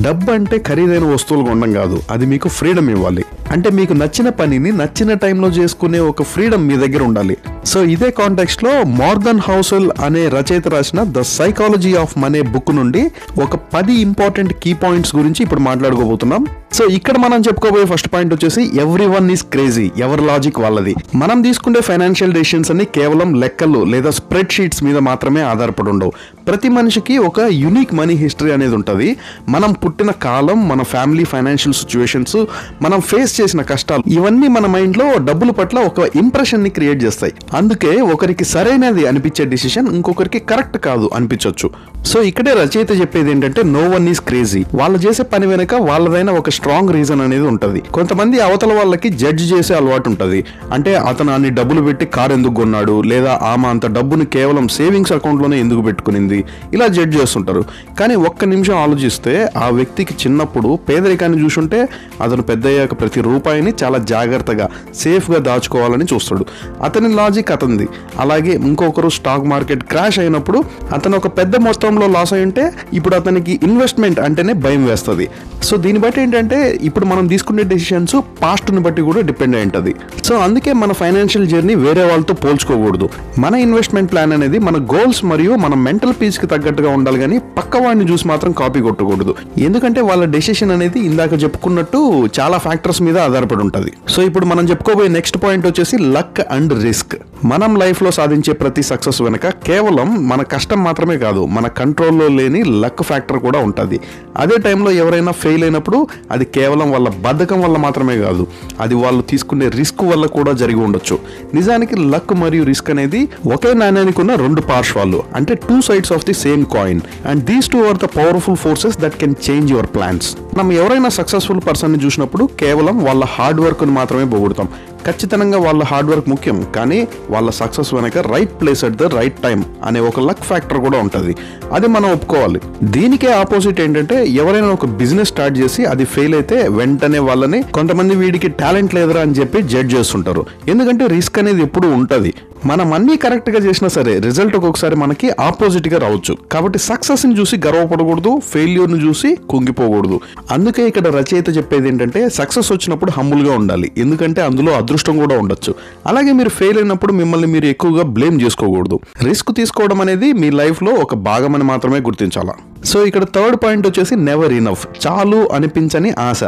డబ్బు అంటే ఖరీదైన వస్తువులు కొనడం కాదు, అది మీకు ఫ్రీడమ్ ఇవ్వాలి. అంటే మీకు నచ్చిన పనిని నచ్చిన టైంలో చేసుకునే ఒక ఫ్రీడమ్ మీ దగ్గర ఉండాలి. సో ఇదే కాంటెక్స్ట్ లో మార్గన్ హౌసెల్ అనే రచయిత రాసిన the psychology of money book నుండి ఒక 10 ఇంపార్టెంట్ కీ పాయింట్స్ గురించి ఇప్పుడు మాట్లాడుకోబోతున్నాం. సో ఇక్కడ మనం చెప్పుకోబోయే ఫస్ట్ పాయింట్ వచ్చేసి ఎవ్రీ వన్ ఈస్ క్రేజీ, ఎవరి లాజిక్ వాళ్ళది. మనం తీసుకునే ఫైనాన్షియల్ డెసిషన్స్ అన్ని కేవలం లెక్కలు లేదా స్ప్రెడ్ షీట్స్ మీద మాత్రమే ఆధారపడి ఉండవు. ప్రతి మనిషికి ఒక యూనిక్ మనీ హిస్టరీ అనేది ఉంటుంది. మనం పుట్టిన కాలం, మన ఫ్యామిలీ ఫైనాన్షియల్ సిచ్యువేషన్స్, మనం ఫేస్ చేసిన కష్టాలు, ఇవన్నీ మన మైండ్ లో డబ్బుల పట్ల ఒక ఇంప్రెషన్ ని క్రియేట్ చేస్తాయి. అందుకే ఒకరికి సరైనది అనిపించే డిసిషన్ ఇంకొకరికి కరెక్ట్ కాదు అనిపించవచ్చు. సో ఇక్కడే రచయిత చెప్పేది ఏంటంటే నో వన్ ఈస్ క్రేజీ. వాళ్ళు చేసే పని వెనక వాళ్ళదైన ఒక స్ట్రాంగ్ రీజన్ అనేది ఉంటుంది. కొంతమంది అవతల వాళ్ళకి జడ్జ్ చేసే అలవాటు ఉంటుంది. అంటే అతను అన్ని డబ్బులు పెట్టి కారు ఎందుకు కొన్నాడు, లేదా ఆమె అంత డబ్బుని కేవలం సేవింగ్స్ అకౌంట్ లోనే ఎందుకు పెట్టుకునింది, ఇలా జడ్జ్ చేస్తుంటారు. కానీ ఒక్క నిమిషం ఆలోచిస్తే ఆ వ్యక్తికి చిన్నప్పుడు పేదరికాన్ని చూసుంటే అతను పెద్దయ్యాక ప్రతి రూపాయిని చాలా జాగ్రత్తగా సేఫ్ గా దాచుకోవాలని చూస్తాడు. అతని లాజిక్ అతనిది. అలాగే ఇంకొకరు స్టాక్ మార్కెట్ క్రాష్ అయినప్పుడు అతను ఒక పెద్ద మొత్తంలో లాస్ అయి ఉంటే ఇప్పుడు అతనికి ఇన్వెస్ట్మెంట్ అంటేనే భయం వేస్తుంది. సో దీన్ని బట్టి ఏంటంటే ఇప్పుడు మనం తీసుకునే డెసిషన్స్ పాస్ట్ ని బట్టి కూడా డిపెండ్ అయి ఉంటుంది. సో అందుకే మన ఫైనాన్షియల్ జర్నీ వేరే వాళ్ళతో పోల్చుకోకూడదు. మన ఇన్వెస్ట్మెంట్ ప్లాన్ అనేది మన గోల్స్ మరియు మన మెంటల్ పీస్ కి తగ్గట్టుగా ఉండాలి, కానీ పక్క వాడిని చూసి మాత్రం కాపీ కొట్టకూడదు. ఎందుకంటే వాళ్ళ డెసిషన్ అనేది ఇందాక చెప్పుకున్నట్టు చాలా ఫ్యాక్టర్స్ మీద ఆధారపడి ఉంటుంది. సో ఇప్పుడు మనం చెప్పుకోబోయే నెక్స్ట్ పాయింట్ వచ్చేసి లక్ అండ్ రిస్క్. మనం లైఫ్ లో సాధించే ప్రతి సక్సెస్ వెనక కేవలం మన కష్టం మాత్రమే కాదు, మన కంట్రోల్లో లేని లక్ ఫ్యాక్టర్ కూడా ఉంటుంది. అదే టైంలో ఎవరైనా ఫెయిల్ అయినప్పుడు అది కేవలం వాళ్ళ బద్ధకం వల్ల మాత్రమే కాదు, అది వాళ్ళు తీసుకునే రిస్క్ వల్ల కూడా జరిగి ఉండొచ్చు. నిజానికి లక్ మరియు రిస్క్ అనేది ఒకే నాణ్యానికి ఉన్న రెండు పార్శ్వాలు, అంటే 2 sides of the same coin. And these 2 are the powerful forces that can change your plans. మనం ఎవరైనా సక్సెస్ఫుల్ పర్సన్ ని చూసినప్పుడు కేవలం వాళ్ళ హార్డ్ వర్క్ ని మాత్రమే పొగుడుతాం. ఖచ్చితంగా వాళ్ళ హార్డ్ వర్క్ ముఖ్యం, కానీ వాళ్ళ సక్సెస్ వెనక right place at the right time అనే ఒక లక్ ఫ్యాక్టర్ కూడా ఉంటుంది. అది మనం ఒప్పుకోవాలి. దీనికే ఆపోజిట్ ఏంటంటే ఎవరైనా ఒక బిజినెస్ స్టార్ట్ చేసి అది ఫెయిల్ అయితే వెంటనే వాళ్ళని కొంతమంది వీడికి టాలెంట్ లేదురా అని చెప్పి జడ్జ్ చేస్తుంటారు. ఎందుకంటే రిస్క్ అనేది ఎప్పుడు ఉంటుంది. మనం అన్ని కరెక్ట్ గా చేసినా సరే రిజల్ట్ ఒక్కొక్కసారి మనకి ఆపోజిట్ గా రావచ్చు. కాబట్టి సక్సెస్ ని చూసి గర్వపడకూడదు, ఫెయిల్యూర్ ని చూసి కుంగిపోకూడదు. అందుకే ఇక్కడ రచయిత చెప్పేది ఏంటంటే సక్సెస్ వచ్చినప్పుడు హంబుల్ గా ఉండాలి, ఎందుకంటే అందులో అదృష్టం కూడా ఉండొచ్చు. అలాగే మీరు ఫెయిల్ అయినప్పుడు మిమ్మల్ని మీరు ఎక్కువగా బ్లేమ్ చేసుకోకూడదు. రిస్క్ తీసుకోవడం అనేది మీ లైఫ్ లో ఒక భాగం అని మాత్రమే గుర్తించాలా. సో ఇక్కడ థర్డ్ పాయింట్ వచ్చేసి నెవర్ ఇనఫ్, చాలు అనిపించని ఆశ.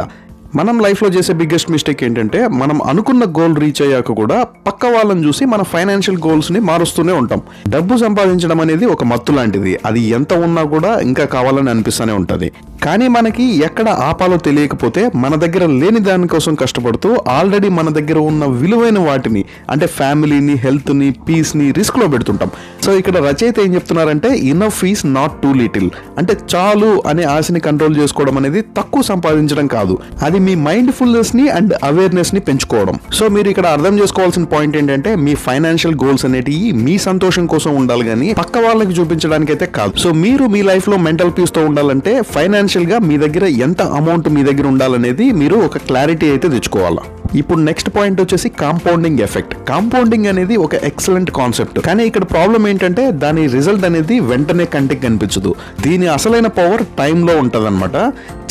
మనం లైఫ్లో చేసే బిగ్గెస్ట్ మిస్టేక్ ఏంటంటే మనం అనుకున్న గోల్ రీచ్ అయ్యాక కూడా పక్క వాళ్ళని చూసి మన ఫైనాన్షియల్ గోల్స్ని మారుస్తూనే ఉంటాం. డబ్బు సంపాదించడం అనేది ఒక మత్తు లాంటిది. అది ఎంత ఉన్నా కూడా ఇంకా కావాలని అనిపిస్తూనే ఉంటుంది. కానీ మనకి ఎక్కడ ఆపాలో తెలియకపోతే మన దగ్గర లేని దానికోసం కష్టపడుతూ ఆల్రెడీ మన దగ్గర ఉన్న విలువైన వాటిని, అంటే ఫ్యామిలీని, హెల్త్ని, పీస్ని రిస్క్లో పెడుతుంటాం. సో ఇక్కడ రచయిత ఏం చెప్తున్నారంటే enough is not two little. అంటే చాలు అనే ఆశని కంట్రోల్ చేసుకోవడం అనేది తక్కువ సంపాదించడం కాదు, అది మీ మైండ్ఫుల్నెస్ ని అండ్ అవేర్నెస్ ని పెంచుకోవడం. సో మీరు ఇక్కడ అర్థం చేసుకోవాల్సిన పాయింట్ ఏంటంటే మీ ఫైనాన్షియల్ గోల్స్ అనేటివి మీ సంతోషం కోసం ఉండాలి, కానీ పక్క వాళ్ళకి చూపించడానికి అయితే కాదు. సో మీరు మీ లైఫ్ లో మెంటల్ పీస్ తో ఉండాలంటే ఫైనాన్షియల్ గా మీ దగ్గర ఎంత అమౌంట్ మీ దగ్గర ఉండాలనేది మీరు ఒక క్లారిటీ అయితే తెచ్చుకోవాలా. ఇప్పుడు నెక్స్ట్ పాయింట్ వచ్చేసి కాంపౌండింగ్ ఎఫెక్ట్. కాంపౌండింగ్ అనేది ఒక ఎక్సలెంట్ కాన్సెప్ట్, కానీ ఇక్కడ ప్రాబ్లం ఏంటంటే దాని రిజల్ట్ అనేది వెంటనే కంటికి కనిపించదు. దీని అసలైన పవర్ టైంలో ఉంటదన్నమాట.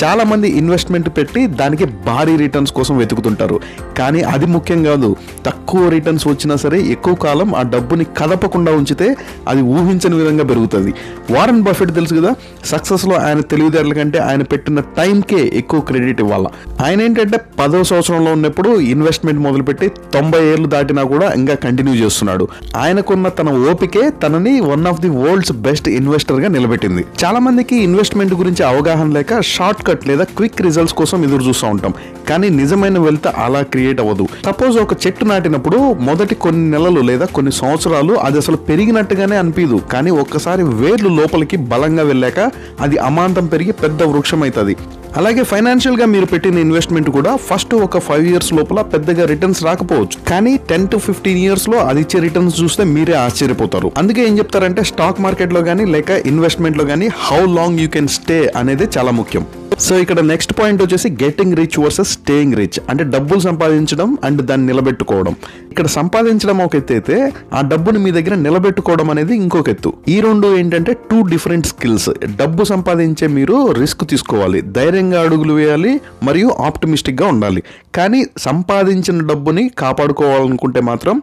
చాలా మంది ఇన్వెస్ట్మెంట్ పెట్టి దానికి భారీ రిటర్న్స్ కోసం వెతుకుతుంటారు, కానీ అది ముఖ్యం కాదు. తక్కువ రిటర్న్స్ వచ్చినా సరే ఎక్కువ కాలం ఆ డబ్బుని కదపకుండా ఉంచితే అది ఊహించని విధంగా పెరుగుతుంది. వారన్ బఫెట్ తెలుసు కదా, సక్సెస్ లో ఆయన తెలివితేటల కంటే ఆయన పెట్టిన టైంకే ఎక్కువ క్రెడిట్ ఇవ్వాలా. ఆయన ఏంటంటే 10వ సంవత్సరంలో ఉన్నప్పుడు ఇన్వెస్ట్మెంట్ మొదలుపెట్టి 90 ఏళ్ళు దాటినా కూడా ఇంకా కంటిన్యూ చేస్తున్నాడు. ఆయనకున్న తన ఓపికే తనని one of the world's best investor గా నిలబెట్టింది. చాలా మందికి ఇన్వెస్ట్మెంట్ గురించి అవగాహన లేక షార్ట్ కట్ లేదా క్విక్ రిజల్ట్స్ కోసం ఎదురు చూస్తూ ఉంటాం, కానీ నిజమైన వెల్త్ అలా క్రియేట్ అవ్వదు. సపోజ్ ఒక చెట్టు నాటినప్పుడు మొదటి కొన్ని నెలలు లేదా కొన్ని సంవత్సరాలు అది అసలు పెరిగినట్టుగానే అనిపించదు, కానీ ఒక్కసారి వేర్లు లోపలికి బలంగా వెళ్ళాక అది అమాంతం పెరిగి పెద్ద వృక్షం అవుతుంది. అలాగే ఫైనాన్షియల్ గా మీరు పెట్టిన ఇన్వెస్ట్మెంట్ కూడా ఫస్ట్ ఒక 5 years లోపల పెద్దగా రిటర్న్స్ రాకపోవచ్చు, కానీ 10 to 15 years లో అది ఇచ్చే రిటర్న్స్ చూస్తే మీరే ఆశ్చర్యపోతారు. అందుకే ఏం చెప్తారంటే స్టాక్ మార్కెట్ లో కానీ లేక ఇన్వెస్ట్మెంట్ లో కానీ how long you can stay అనేది చాలా ముఖ్యం. సో ఇక్కడ నెక్స్ట్ పాయింట్ వచ్చేసి getting rich versus staying rich. అంటే డబ్బులు సంపాదించడం అండ్ దాన్ని నిలబెట్టుకోవడం. ఇక్కడ సంపాదించడం ఒక ఎత్తు అయితే ఆ డబ్బుని మీ దగ్గర నిలబెట్టుకోవడం అనేది ఇంకొక ఎత్తు. ఈ రెండు ఏంటంటే 2 డిఫరెంట్ స్కిల్స్. డబ్బు సంపాదించే మీరు రిస్క్ తీసుకోవాలి, ధైర్యంగా అడుగులు వేయాలి మరియు ఆప్టిమిస్టిక్ గా ఉండాలి. కానీ సంపాదించిన డబ్బుని కాపాడుకోవాలనుకుంటే మాత్రం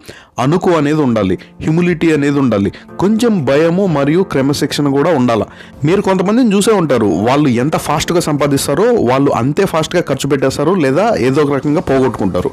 అనుకు అనేది ఉండాలి, హ్యూమిలిటీ అనేది ఉండాలి, కొంచెం భయము మరియు క్రమశిక్షణ కూడా ఉండాలి. మీరు కొంతమందిని చూసే ఉంటారు, వాళ్ళు ఎంత ఫాస్ట్గా సంపాదిస్తారో వాళ్ళు అంతే ఫాస్ట్గా ఖర్చు పెట్టేస్తారు లేదా ఏదో ఒక రకంగా పోగొట్టుకుంటారు.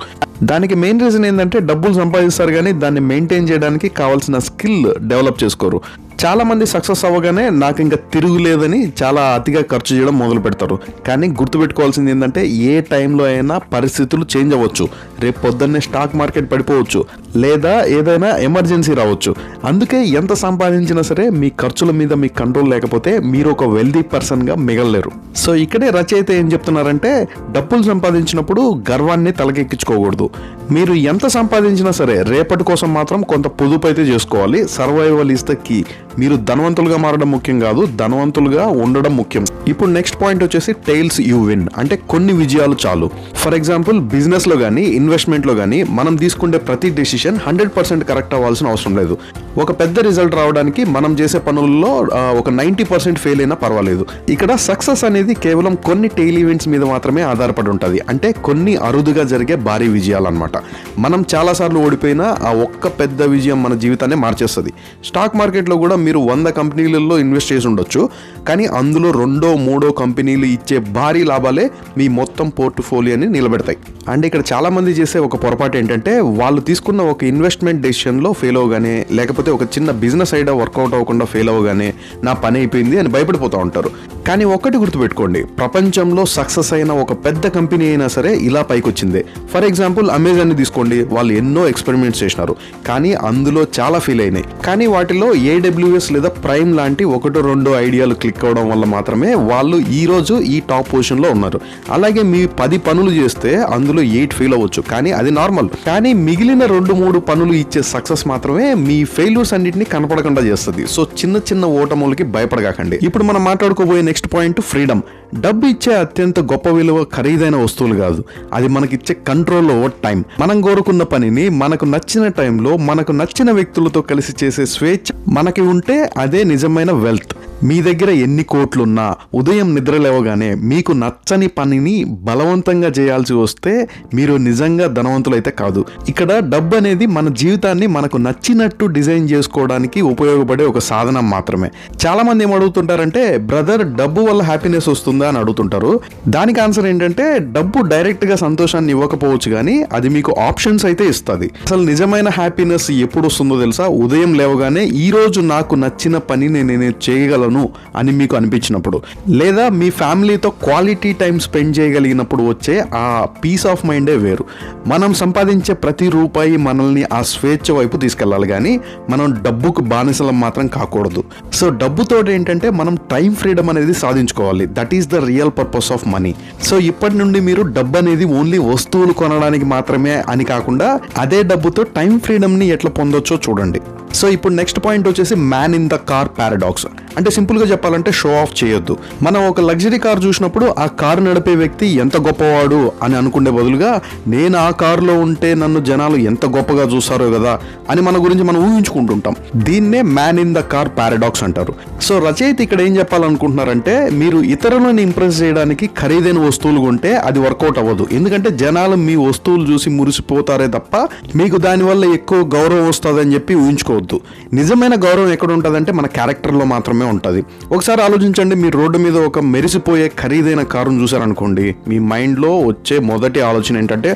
దానికి మెయిన్ రీజన్ ఏంటంటే డబ్బులు సంపాదిస్తారు కానీ దాన్ని మెయింటైన్ చేయడానికి కావాల్సిన స్కిల్ డెవలప్ చేసుకోరు. చాలా మంది సక్సెస్ అవ్వగానే నాకు ఇంకా తిరుగులేదని చాలా అతిగా ఖర్చు చేయడం మొదలు పెడతారు. కానీ గుర్తుపెట్టుకోవాల్సింది ఏంటంటే ఏ టైంలో అయినా పరిస్థితులు చేంజ్ అవ్వచ్చు. రేపు పొద్దున్నే స్టాక్ మార్కెట్ పడిపోవచ్చు లేదా ఏదైనా ఎమర్జెన్సీ రావచ్చు. అందుకే ఎంత సంపాదించినా సరే మీ ఖర్చుల మీద మీ కంట్రోల్ లేకపోతే మీరు ఒక వెల్దీ పర్సన్గా మిగలలేరు. సో ఇక్కడే రచయిత ఏం చెప్తున్నారంటే డబ్బులు సంపాదించినప్పుడు గర్వాన్ని తలకెక్కించుకోకూడదు. మీరు ఎంత సంపాదించినా సరే రేపటి కోసం మాత్రం కొంత పొదుపు అయితే చేసుకోవాలి. Survival is the key. మీరు ధనవంతులుగా మారడం ముఖ్యం కాదు, ధనవంతులుగా ఉండడం ముఖ్యం. ఇప్పుడు నెక్స్ట్ పాయింట్ వచ్చేసి టైల్స్ యూ విన్. అంటే కొన్ని విజయాలు చాలు. ఫర్ ఎగ్జాంపుల్ బిజినెస్ లో కానీ ఇన్వెస్ట్మెంట్ లో కానీ మనం తీసుకునే ప్రతి డెసిషన్ 100% కరెక్ట్ అవ్వాల్సిన అవసరం లేదు. ఒక పెద్ద రిజల్ట్ రావడానికి మనం చేసే పనుల్లో ఒక 90% ఫెయిల్ అయినా పర్వాలేదు. ఇక్కడ సక్సెస్ అనేది కేవలం కొన్ని టైల్ ఈవెంట్స్ మీద మాత్రమే ఆధారపడి ఉంటుంది. అంటే కొన్ని అరుదుగా జరిగే భారీ విజయాలు అన్నమాట. మనం చాలాసార్లు ఓడిపోయినా ఆ ఒక్క పెద్ద విజయం మన జీవితాన్ని మార్చేస్తుంది. స్టాక్ మార్కెట్లో కూడా మీరు 100 కంపెనీలలో ఇన్వెస్ట్ చేసి ఉండొచ్చు, కానీ అందులో 2-3 కంపెనీలు ఇచ్చే భారీ లాభాలే మీ మొత్తం పోర్ట్ఫోలియోని నిలబెడతాయి. అండ్ ఇక్కడ చాలా మంది చేసే ఒక పొరపాటు ఏంటంటే వాళ్ళు తీసుకున్న ఒక ఇన్వెస్ట్మెంట్ డెసిషన్లో ఫెయిల్ అవగానే లేకపోతే ఒక చిన్న బిజినెస్ ఐడియా వర్కౌట్ అవ్వకుండా ఫెయిల్ అవగానే నా పని అయిపోయింది అని భయపడిపోతూ ఉంటారు. కానీ ఒక్కటి గుర్తుపెట్టుకోండి, ప్రపంచంలో సక్సెస్ అయిన ఒక పెద్ద కంపెనీ అయినా సరే ఇలా పైకి వచ్చిందే. ఫర్ ఎగ్జాంపుల్ అమెజాన్ని తీసుకోండి, వాళ్ళు ఎన్నో ఎక్స్పెరిమెంట్స్ చేసినారు కానీ అందులో చాలా ఫెయిల్ అయినాయి. కానీ వాటిలో AWS లేదా ప్రైమ్ లాంటి 1-2 ఐడియాలు క్లిక్ అవడం వల్ల మాత్రమే వాళ్ళు ఈ రోజు ఈ టాప్ పొజిషన్లో ఉన్నారు. అలాగే మీ 10 పనులు చేస్తే అందులో 8 ఫెయిల్ అవ్వచ్చు, కానీ అది నార్మల్. కానీ మిగిలిన 2-3 పనులు ఇచ్చే సక్సెస్ మాత్రమే మీ ఫెయిల్యూర్స్ అన్నింటినీ కనపడకుండా చేస్తుంది. సో చిన్న చిన్న ఓటములకి భయపడగాకండి. ఇప్పుడు మనం మాట్లాడుకోబోయే నెక్స్ట్ పాయింట్ ఫ్రీడమ్. డబ్బు ఇచ్చే అత్యంత గొప్ప విలువ ఖరీదైన వస్తువులు కాదు, అది మనకిచ్చే కంట్రోల్ ఓవర్ టైం. మనం కోరుకున్న పనిని మనకు నచ్చిన టైంలో మనకు నచ్చిన వ్యక్తులతో కలిసి చేసే స్వేచ్ఛ మనకి ఉంటే అదే నిజమైన వెల్త్. మీ దగ్గర ఎన్ని కోట్లున్నా ఉదయం నిద్ర లేవగానే మీకు నచ్చని పనిని బలవంతంగా చేయాల్సి వస్తే మీరు నిజంగా ధనవంతులైతే కాదు. ఇక్కడ డబ్బు అనేది మన జీవితాన్ని మనకు నచ్చినట్టు డిజైన్ చేసుకోవడానికి ఉపయోగపడే ఒక సాధనం మాత్రమే. చాలా మంది ఏం అడుగుతుంటారంటే, బ్రదర్ డబ్బు వల్ల హ్యాపీనెస్ వస్తుందా అని అడుగుతుంటారు. దానికి ఆన్సర్ ఏంటంటే, డబ్బు డైరెక్ట్ గా సంతోషాన్ని ఇవ్వకపోవచ్చు కానీ అది మీకు ఆప్షన్స్ అయితే ఇస్తుంది. అసలు నిజమైన హ్యాపీనెస్ ఎప్పుడు వస్తుందో తెలుసా? ఉదయం లేవగానే ఈ రోజు నాకు నచ్చిన పని నేను చేయగలను అని మీకు అనిపించినప్పుడు, లేదా మీ ఫ్యామిలీతో క్వాలిటీ టైం స్పెండ్ చేయగలిగినప్పుడు వచ్చే ఆ పీస్ ఆఫ్ మైండే వేరు. మనం సంపాదించే ప్రతి రూపాయి మనల్ని ఆ స్వేచ్ఛ వైపు తీసుకెళ్ళాలి కానీ మనం డబ్బుకు బానిసలం మాత్రం కాకూడదు. సో డబ్బుతో ఏంటంటే మనం టైం ఫ్రీడమ్ అనేది సాధించుకోవాలి. That is the real purpose of money. So ఇప్పటి నుండి మీరు డబ్బు అనేది ఓన్లీ వస్తువులు కొనడానికి మాత్రమే అని కాకుండా అదే డబ్బుతో టైం ఫ్రీడమ్ ని ఎట్లా పొందొచ్చో చూడండి. సో ఇప్పుడు నెక్స్ట్ పాయింట్ వచ్చేసి man in the car paradox. అంటే సింపుల్గా చెప్పాలంటే షో ఆఫ్ చేయొద్దు. మనం ఒక లగ్జరీ కార్ చూసినప్పుడు ఆ కారు నడిపే వ్యక్తి ఎంత గొప్పవాడు అని అనుకునే బదులుగా నేను ఆ కారులో ఉంటే నన్ను జనాలు ఎంత గొప్పగా చూస్తారో కదా అని మన గురించి మనం ఊహించుకుంటుంటాం. దీన్నే man in the car paradox అంటారు. సో రచయిత ఇక్కడ ఏం చెప్పాలనుకుంటున్నారంటే, మీరు ఇతరులను ఇంప్రెస్ చేయడానికి ఖరీదైన వస్తువులు కొంటే అది వర్కౌట్ అవ్వదు. ఎందుకంటే జనాలు మీ వస్తువులు చూసి మురిసిపోతారే తప్ప మీకు దానివల్ల ఎక్కువ గౌరవం వస్తుందని చెప్పి ఊహించుకోవద్దు. నిజమైన గౌరవం ఎక్కడ ఉంటుందంటే మన క్యారెక్టర్లో మాత్రమే ఉంటుంది. ఒకసారి ఆలోచించండి, మీరు రోడ్డు మీద ఒక మెరిసిపోయే ఖరీదైన కారును చూసారనుకోండి, మీ మైండ్లో వచ్చే మొదటి ఆలోచన ఏంటంటే,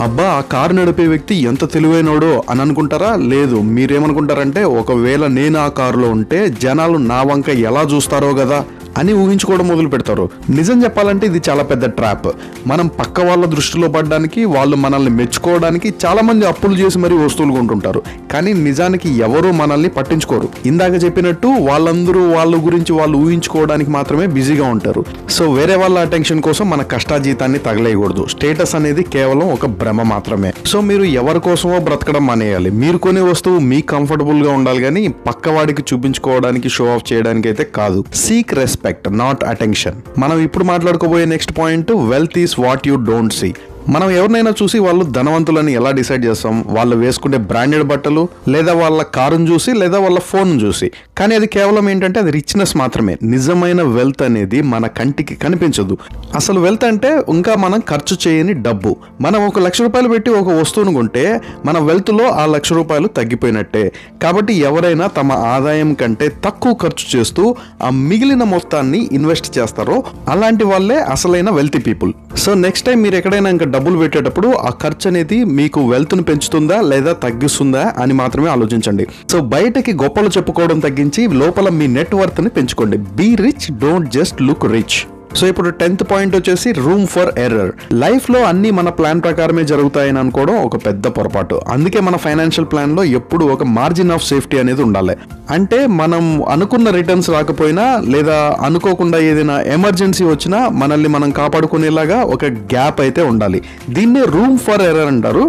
అబ్బా ఆ కారు నడిపే వ్యక్తి ఎంత తెలివైనోడో అని అనుకుంటారా? లేదు, మీరేమనుకుంటారంటే, ఒకవేళ నేను ఆ కారులో ఉంటే జనాలు నా వంక ఎలా చూస్తారో కదా అని ఊహించుకోవడం మొదలు పెడతారు. నిజం చెప్పాలంటే ఇది చాలా పెద్ద ట్రాప్. మనం పక్క వాళ్ళ దృష్టిలో పడడానికి, వాళ్ళు మనల్ని మెచ్చుకోవడానికి చాలా మంది అప్పులు చేసి మరీ వస్తువులు కొంటుంటారు. కానీ నిజానికి ఎవరూ మనల్ని పట్టించుకోరు. ఇందాక చెప్పినట్టు వాళ్ళందరూ వాళ్ళ గురించి వాళ్ళు ఊహించుకోవడానికి మాత్రమే బిజీగా ఉంటారు. సో వేరే వాళ్ళ అటెన్షన్ కోసం మన కష్టాజీతాన్ని తగలేయకూడదు. స్టేటస్ అనేది కేవలం ఒక భ్రమ మాత్రమే. సో మీరు ఎవరి కోసమో బ్రతకడం మానేయాలి. మీరు కొనే వస్తువు మీకు కంఫర్టబుల్ గా ఉండాలి కానీ పక్కవాడికి చూపించుకోవడానికి, షో ఆఫ్ చేయడానికి అయితే కాదు. Seek respect respect, not attention. మనం ఇప్పుడు మాట్లాడుకోబోయే next point, wealth is what you don't see. మనం ఎవరినైనా చూసి వాళ్ళు ధనవంతులని ఎలా డిసైడ్ చేస్తాం? వాళ్ళు వేసుకునే బ్రాండెడ్ బట్టలు, లేదా వాళ్ళ కారును చూసి, లేదా వాళ్ళ ఫోన్ చూసి. కానీ అది కేవలం ఏంటంటే అది రిచ్నెస్ మాత్రమే. నిజమైన వెల్త్ అనేది మన కంటికి కనిపించదు. అసలు వెల్త్ అంటే ఇంకా మనం ఖర్చు చేయని డబ్బు. మనం ₹1,00,000 పెట్టి ఒక వస్తువును కొంటే మన వెల్త్లో ఆ ₹1,00,000 తగ్గిపోయినట్టే. కాబట్టి ఎవరైనా తమ ఆదాయం కంటే తక్కువ ఖర్చు చేస్తూ ఆ మిగిలిన మొత్తాన్ని ఇన్వెస్ట్ చేస్తారో అలాంటి వాళ్ళే అసలైన wealthy people. So next time మీరు ఎక్కడైనా ఇంకా డబ్బులు పెట్టేటప్పుడు ఆ ఖర్చు అనేది మీకు వెల్త్ను పెంచుతుందా లేదా తగ్గిస్తుందా అని మాత్రమే ఆలోచించండి. సో బయటకి గొప్పలు చెప్పుకోవడం తగ్గించి లోపల మీ నెట్వర్త్ ని పెంచుకోండి. Be rich, don't just look rich. So ఇప్పుడు 10th పాయింట్ వచ్చేసి రూమ్ ఫర్ ఎర్రర్. లైఫ్లో అన్నీ మన ప్లాన్ ప్రకారమే జరుగుతాయని అనుకోవడం ఒక పెద్ద పొరపాటు. అందుకే మన ఫైనాన్షియల్ ప్లాన్లో ఎప్పుడు ఒక మార్జిన్ ఆఫ్ సేఫ్టీ అనేది ఉండాలి. అంటే మనం అనుకున్న రిటర్న్స్ రాకపోయినా, లేదా అనుకోకుండా ఏదైనా ఎమర్జెన్సీ వచ్చినా మనల్ని మనం కాపాడుకునేలాగా ఒక గ్యాప్ అయితే ఉండాలి. దీన్నే రూమ్ ఫర్ ఎర్రర్ అంటారు.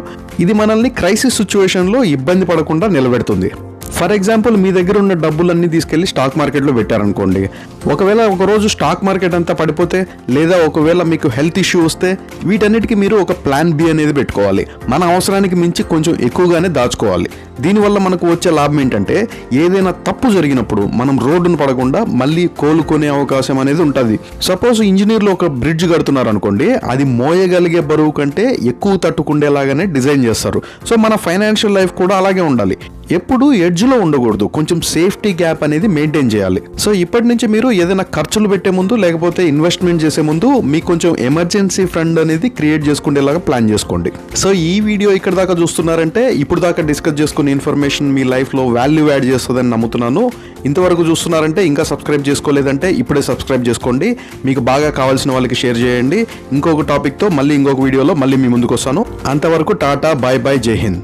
ఇది మనల్ని క్రైసిస్ సిచ్యువేషన్లో ఇబ్బంది పడకుండా నిలబెడుతుంది. ఫర్ ఎగ్జాంపుల్, మీ దగ్గర ఉన్న డబ్బులన్నీ తీసుకెళ్లి స్టాక్ మార్కెట్లో పెట్టారనుకోండి. ఒకవేళ ఒకరోజు స్టాక్ మార్కెట్ అంతా పడిపోతే, లేదా ఒకవేళ మీకు హెల్త్ ఇష్యూ వస్తే, వీటన్నిటికీ మీరు ఒక ప్లాన్ బి అనేది పెట్టుకోవాలి. మన అవసరానికి మించి కొంచెం ఎక్కువగానే దాచుకోవాలి. దీనివల్ల మనకు వచ్చే లాభం ఏంటంటే, ఏదైనా తప్పు జరిగినప్పుడు మనం రోడ్డును పడకుండా మళ్ళీ కోలుకునే అవకాశం అనేది ఉంటుంది. సపోజ్ ఇంజనీర్లు ఒక బ్రిడ్జ్ కడుతున్నారు అనుకోండి, అది మోయగలిగే బరువు కంటే ఎక్కువ తట్టుకుండేలాగానే డిజైన్ చేస్తారు. సో మన ఫైనాన్షియల్ లైఫ్ కూడా అలాగే ఉండాలి. ఎప్పుడు ఎడ్జ్లో ఉండకూడదు, కొంచెం సేఫ్టీ గ్యాప్ అనేది మెయింటైన్ చేయాలి. సో ఇప్పటి నుంచి మీరు ఏదైనా ఖర్చులు పెట్టే ముందు, లేకపోతే ఇన్వెస్ట్మెంట్ చేసే ముందు మీకు కొంచెం ఎమర్జెన్సీ ఫండ్ అనేది క్రియేట్ చేసుకునేలాగా ప్లాన్ చేసుకోండి. సో ఈ వీడియో ఇక్కడ దాకా చూస్తున్నారంటే ఇప్పుడు దాకా డిస్కస్ చేసుకునే ఇన్ఫర్మేషన్ మీ లైఫ్లో వాల్యూ యాడ్ చేస్తుందని నమ్ముతున్నాను. ఇంతవరకు చూస్తున్నారంటే ఇంకా సబ్స్క్రైబ్ చేసుకోలేదంటే ఇప్పుడే సబ్స్క్రైబ్ చేసుకోండి. మీకు బాగా కావాల్సిన వాళ్ళకి షేర్ చేయండి. ఇంకొక టాపిక్తో మళ్ళీ ఇంకొక వీడియోలో మళ్ళీ మీ ముందుకు వస్తాను. అంతవరకు టాటా, బాయ్ బాయ్, జై హింద్.